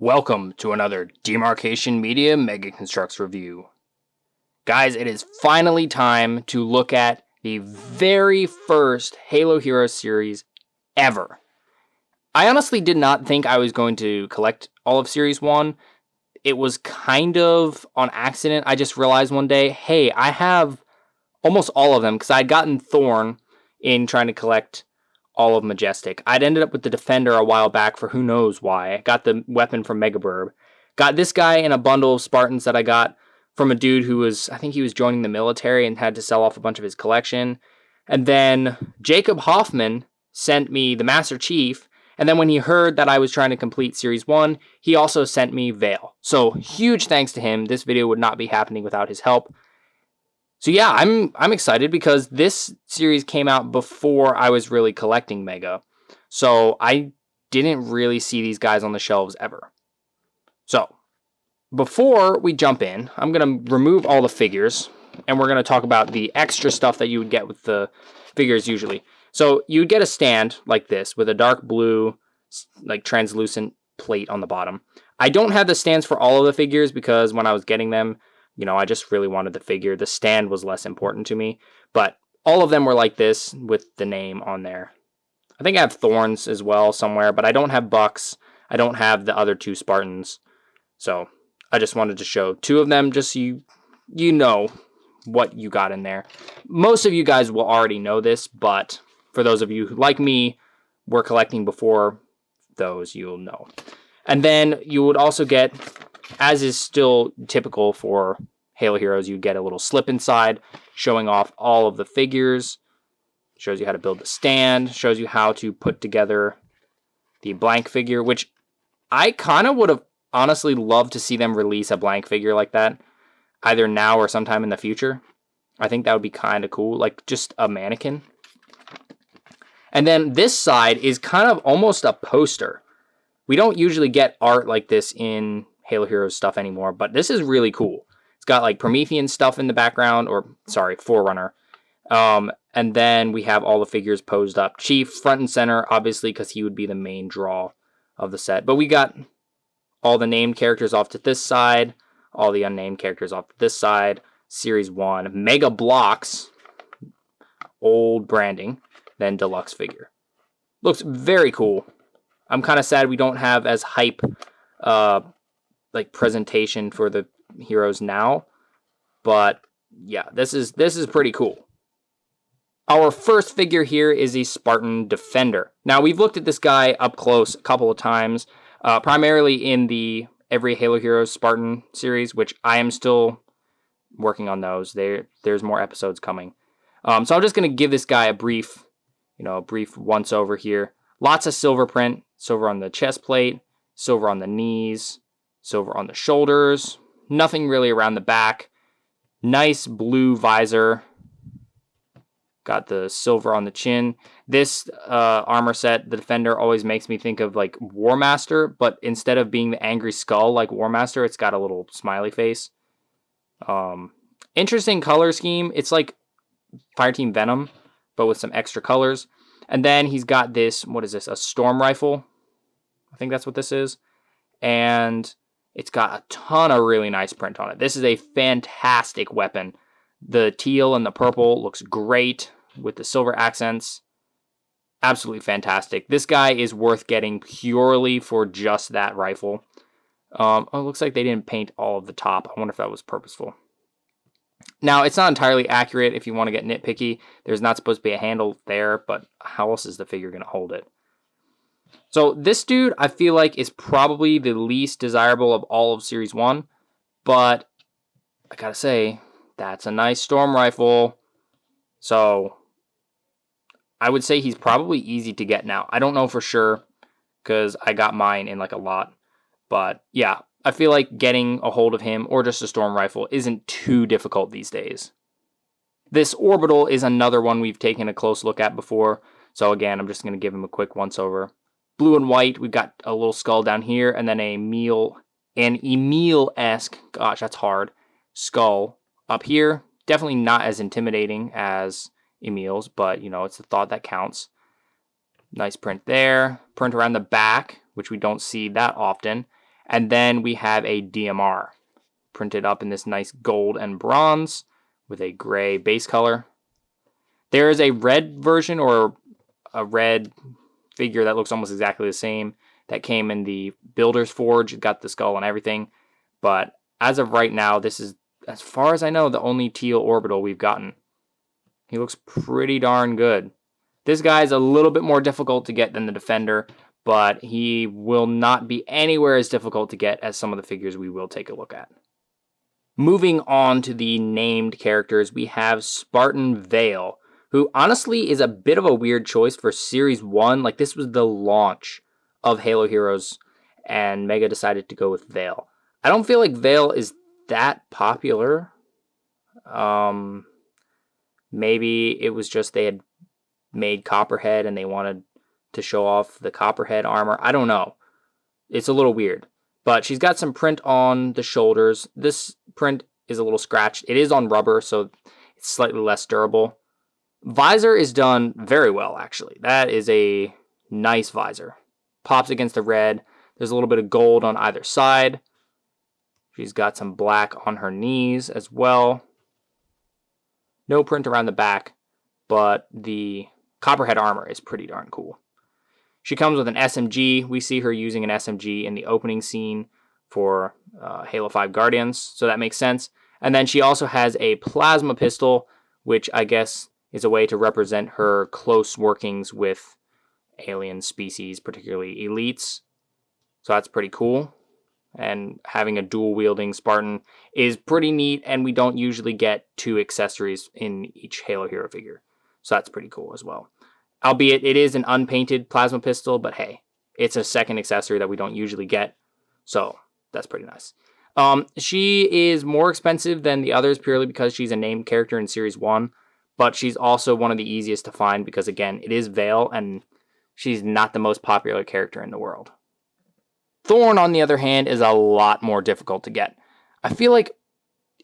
Welcome to another Demarcation Media Mega Construx review. Guys, it is finally time to look at the very first Halo Heroes series ever. I honestly did not think I was going to collect all of Series 1. It was kind of on accident. I just realized one day, hey, I have almost all of them because I'd gotten Thorn in trying to collect all of Majestic. I'd ended up with the Defender a while back for who knows why. I got the weapon from Megaburb. Got this guy in a bundle of Spartans that I got from a dude who was, I think he was joining the military and had to sell off a bunch of his collection. And then Jacob Hoffman sent me the Master Chief. And then when he heard that I was trying to complete Series 1, he also sent me Vale. So huge thanks to him. This video would not be happening without his help. So yeah, I'm excited because this series came out before I was really collecting Mega. So I didn't really see these guys on the shelves ever. So before we jump in, I'm going to remove all the figures and we're going to talk about the extra stuff that you would get with the figures usually. So you would get a stand like this with a dark blue, like translucent plate on the bottom. I don't have the stands for all of the figures because when I was getting them, I just really wanted the figure. The stand was less important to me. But all of them were like this with the name on there. I think I have Thorns as well somewhere, but I don't have Bucks. I don't have the other two Spartans. So I just wanted to show two of them just so you know what you got in there. Most of you guys will already know this, but for those of you who, like me, were collecting before those, you'll know. And then you would also get, as is still typical for Halo Heroes, you get a little slip inside showing off all of the figures. Shows you how to build the stand. Shows you how to put together the blank figure, which I kind of would have honestly loved to see them release a blank figure like that, either now or sometime in the future. I think that would be kind of cool, like just a mannequin. And then this side is kind of almost a poster. We don't usually get art like this in Halo Heroes stuff anymore, but this is really cool. It's got like Promethean stuff in the background, or sorry, Forerunner. And then we have all the figures posed up. Chief front and center, obviously, because he would be the main draw of the set. But we got all the named characters off to this side, all the unnamed characters off to this side. Series 1, Mega Blocks, old branding, then deluxe figure. Looks very cool. I'm kind of sad we don't have as hype like presentation for the heroes now, but yeah, this is pretty cool. Our first figure here is a Spartan Defender. Now we've looked at this guy up close a couple of times, primarily in the Every Halo Heroes Spartan series, which I am still working on those. There's more episodes coming. So I'm just gonna give this guy a brief once over here. Lots of silver print, silver on the chest plate, silver on the knees, silver on the shoulders, nothing really around the back. Nice blue visor. Got the silver on the chin. This armor set, the Defender, always makes me think of like War Master, but instead of being the angry skull like War Master, it's got a little smiley face. Interesting color scheme. It's like Fireteam Venom, but with some extra colors. And then he's got this, what is this? A storm rifle. I think that's what this is. And it's got a ton of really nice print on it. This is a fantastic weapon. The teal and the purple looks great with the silver accents. Absolutely fantastic. This guy is worth getting purely for just that rifle. It looks like they didn't paint all of the top. I wonder if that was purposeful. Now, it's not entirely accurate if you want to get nitpicky. There's not supposed to be a handle there, but how else is the figure going to hold it? So this dude, I feel like, is probably the least desirable of all of Series 1. But I gotta say, that's a nice storm rifle. So I would say he's probably easy to get now. I don't know for sure because I got mine in like a lot. But yeah, I feel like getting a hold of him or just a storm rifle isn't too difficult these days. This Orbital is another one we've taken a close look at before. So again, I'm just going to give him a quick once over. Blue and white, we've got a little skull down here, and then an Emil-esque, gosh, that's hard, skull up here. Definitely not as intimidating as Emil's, but, it's the thought that counts. Nice print there. Print around the back, which we don't see that often. And then we have a DMR printed up in this nice gold and bronze with a gray base color. There is a red version, or a red figure that looks almost exactly the same, that came in the Builder's Forge. It got the skull and everything. But as of right now, this is, as far as I know, the only teal Orbital we've gotten. He looks pretty darn good. This guy's a little bit more difficult to get than the Defender, but he will not be anywhere as difficult to get as some of the figures we will take a look at. Moving on to the named characters, we have Spartan Vale, who honestly is a bit of a weird choice for Series 1. Like, this was the launch of Halo Heroes, and Mega decided to go with Vale. I don't feel like Vale is that popular. Maybe it was just they had made Copperhead and they wanted to show off the Copperhead armor. I don't know. It's a little weird. But she's got some print on the shoulders. This print is a little scratched. It is on rubber, so it's slightly less durable. Visor is done very well, actually. That is a nice visor. Pops against the red. There's a little bit of gold on either side. She's got some black on her knees as well. No print around the back, but the Copperhead armor is pretty darn cool. She comes with an SMG. We see her using an SMG in the opening scene for Halo 5 Guardians, so that makes sense. And then she also has a plasma pistol, which I guess is a way to represent her close workings with alien species, particularly elites. So that's pretty cool. And having a dual-wielding Spartan is pretty neat, and we don't usually get 2 accessories in each Halo Hero figure. So that's pretty cool as well. Albeit it is an unpainted plasma pistol, but hey, it's a second accessory that we don't usually get. So that's pretty nice. She is more expensive than the others purely because she's a named character in Series 1, but she's also one of the easiest to find because, again, it is Vale, and she's not the most popular character in the world. Thorn, on the other hand, is a lot more difficult to get. I feel like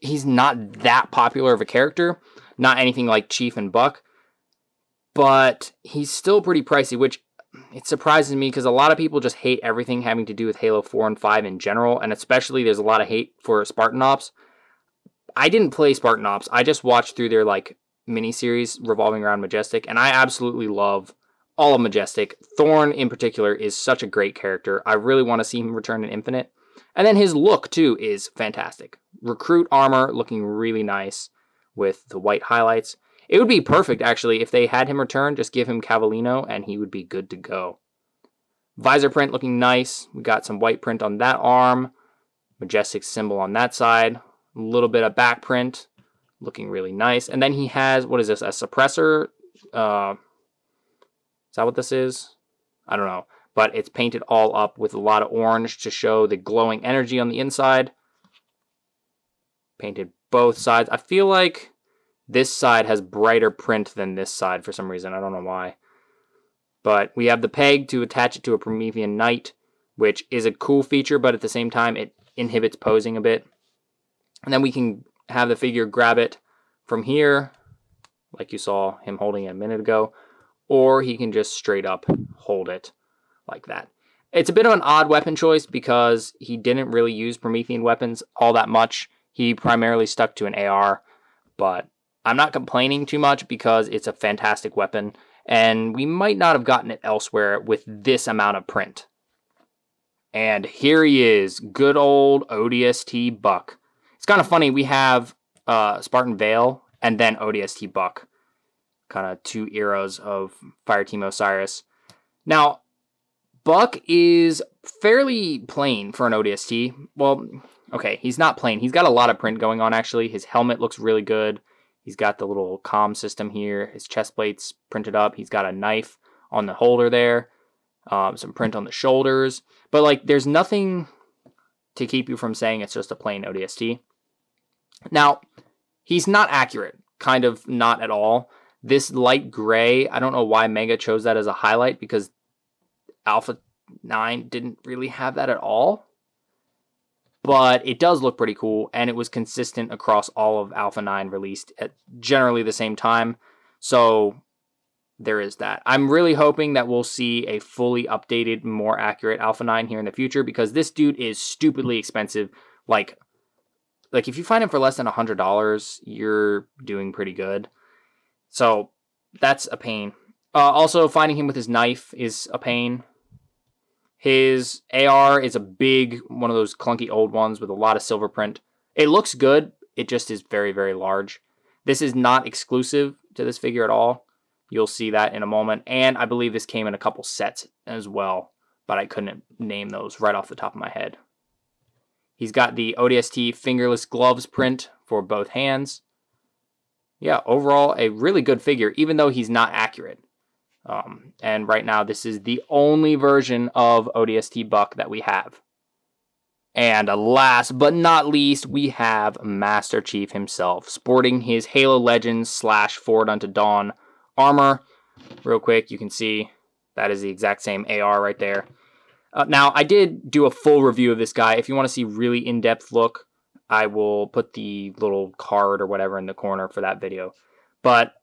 he's not that popular of a character, not anything like Chief and Buck, but he's still pretty pricey, which it surprises me because a lot of people just hate everything having to do with Halo 4 and 5 in general, and especially there's a lot of hate for Spartan Ops. I didn't play Spartan Ops. I just watched through their miniseries revolving around Majestic, and I absolutely love all of Majestic. Thorn, in particular, is such a great character. I really want to see him return in Infinite. And then his look, too, is fantastic. Recruit armor looking really nice with the white highlights. It would be perfect, actually, if they had him return. Just give him Cavallino, and he would be good to go. Visor print looking nice. We got some white print on that arm. Majestic symbol on that side. A little bit of back print. Looking really nice. And then he has, what is this, a suppressor? Is that what this is? I don't know. But it's painted all up with a lot of orange to show the glowing energy on the inside. Painted both sides. I feel like this side has brighter print than this side for some reason. I don't know why. But we have the peg to attach it to a Promethean Knight, which is a cool feature, but at the same time it inhibits posing a bit. And then we can have the figure grab it from here, like you saw him holding it a minute ago, or he can just straight up hold it like that. It's a bit of an odd weapon choice because he didn't really use Promethean weapons all that much. He primarily stuck to an AR, but I'm not complaining too much because it's a fantastic weapon, and we might not have gotten it elsewhere with this amount of print. And here he is, good old ODST Buck. It's kind of funny, we have Spartan Vale and then ODST Buck. Kind of 2 eras of Fireteam Osiris. Now, Buck is fairly plain for an ODST. Well, okay, he's not plain. He's got a lot of print going on, actually. His helmet looks really good. He's got the little comm system here. His chest plate's printed up. He's got a knife on the holder there. Some print on the shoulders. But, there's nothing to keep you from saying it's just a plain ODST. Now, he's not accurate. Kind of not at all. This light gray, I don't know why Mega chose that as a highlight because Alpha 9 didn't really have that at all. But it does look pretty cool, and it was consistent across all of Alpha 9 released at generally the same time. So there is that. I'm really hoping that we'll see a fully updated, more accurate Alpha 9 here in the future, because this dude is stupidly expensive. Like if you find him for less than $100, you're doing pretty good. So that's a pain. Also, finding him with his knife is a pain. His AR is a big, one of those clunky old ones with a lot of silver print. It looks good. It just is very, very large. This is not exclusive to this figure at all. You'll see that in a moment. And I believe this came in a couple sets as well, but I couldn't name those right off the top of my head. He's got the ODST fingerless gloves print for both hands. Yeah, overall, a really good figure, even though he's not accurate. And right now, this is the only version of ODST Buck that we have. And last but not least, we have Master Chief himself, sporting his Halo Legends / Forward Unto Dawn armor. Real quick, you can see that is the exact same AR right there. Now, I did do a full review of this guy. If you want to see really in-depth look, I will put the little card or whatever in the corner for that video. But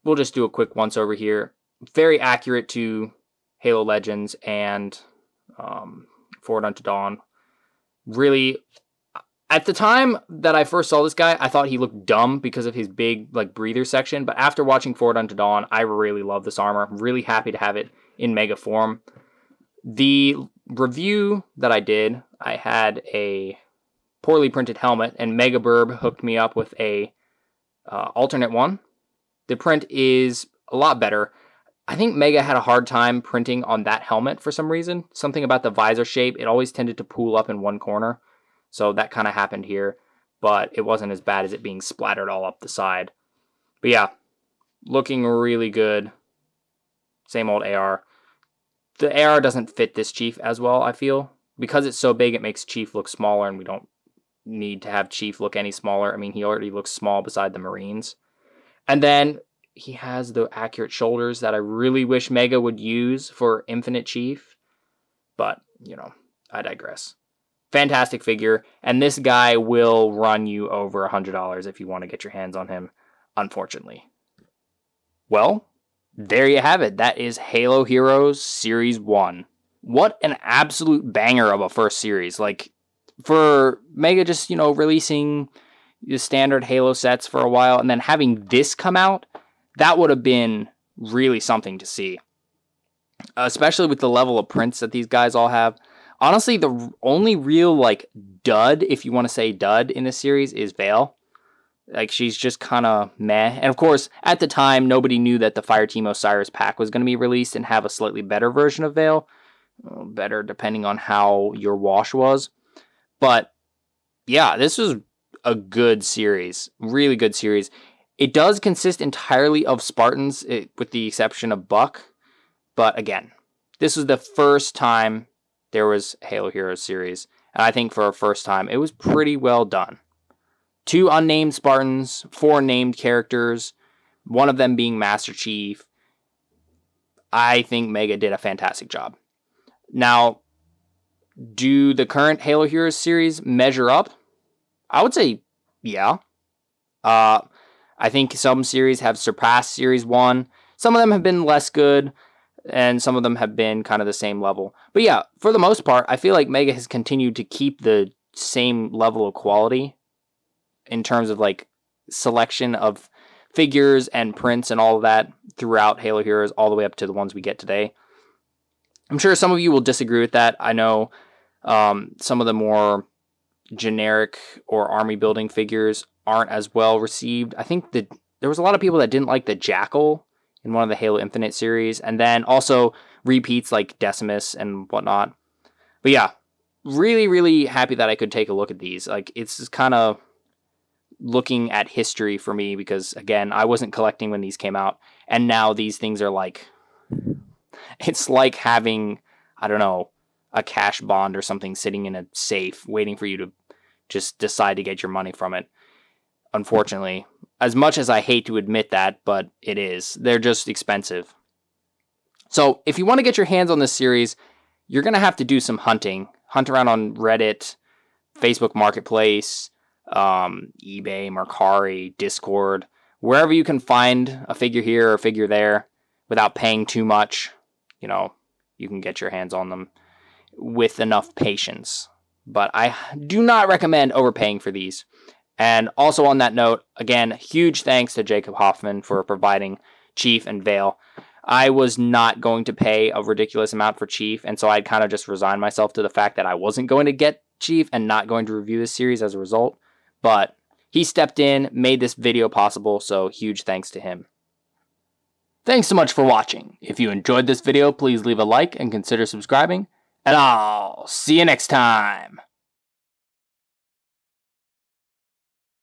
we'll just do a quick once-over here. Very accurate to Halo Legends and Forward Unto Dawn. Really, at the time that I first saw this guy, I thought he looked dumb because of his big breather section. But after watching Forward Unto Dawn, I really love this armor. I'm really happy to have it in Mega form. The review that I did, I had a poorly printed helmet, and Mega Burb hooked me up with a alternate one. The print is a lot better. I think Mega had a hard time printing on that helmet for some reason. Something about the visor shape, it always tended to pool up in one corner. So that kind of happened here, but it wasn't as bad as it being splattered all up the side. But yeah, looking really good. Same old AR. The AR doesn't fit this Chief as well, I feel. Because it's so big, it makes Chief look smaller, and we don't need to have Chief look any smaller. I mean, he already looks small beside the Marines. And then he has the accurate shoulders that I really wish Mega would use for Infinite Chief. But, I digress. Fantastic figure. And this guy will run you over $100 if you want to get your hands on him, unfortunately. Well, there you have it. That is Halo Heroes Series 1. What an absolute banger of a first series. For Mega just, releasing the standard Halo sets for a while and then having this come out, that would have been really something to see. Especially with the level of prints that these guys all have. Honestly, the only real, dud, if you want to say dud, in this series is Vale. She's just kind of meh. And of course, at the time, nobody knew that the Fireteam Osiris pack was going to be released and have a slightly better version of Vale. Better depending on how your wash was. But, yeah, this was a good series. Really good series. It does consist entirely of Spartans, with the exception of Buck. But again, this was the first time there was Halo Heroes series. And I think for a first time, it was pretty well done. 2 unnamed Spartans, 4 named characters, one of them being Master Chief. I think Mega did a fantastic job. Now, do the current Halo Heroes series measure up? I would say, yeah. I think some series have surpassed Series 1. Some of them have been less good, and some of them have been kind of the same level. But yeah, for the most part, I feel like Mega has continued to keep the same level of quality in terms of selection of figures and prints and all of that throughout Halo Heroes, all the way up to the ones we get today. I'm sure some of you will disagree with that. I know some of the more generic or army building figures aren't as well received. I think that there was a lot of people that didn't like the Jackal in one of the Halo Infinite series, and then also repeats like Decimus and whatnot. But yeah, really, really happy that I could take a look at these. It's just kind of looking at history for me, because again, I wasn't collecting when these came out, and now these things are it's like having, I don't know, a cash bond or something sitting in a safe waiting for you to just decide to get your money from it. Unfortunately, as much as I hate to admit that, but it is. They're just expensive. So if you want to get your hands on this series, you're going to have to do some hunting. Hunt around on Reddit, Facebook Marketplace, eBay, Mercari, Discord, wherever you can find a figure here or a figure there. without paying too much. You know, you can get your hands on them with enough patience. But I do not recommend overpaying for these. And also on that note, again, huge thanks to Jacob Hoffman for providing Chief and Vale. I was not going to pay a ridiculous amount for Chief, and so I'd kind of just resigned myself to the fact that I wasn't going to get Chief and not going to review this series as a result. But he stepped in, made this video possible, so huge thanks to him. Thanks so much for watching. If you enjoyed this video, please leave a like and consider subscribing, and I'll see you next time.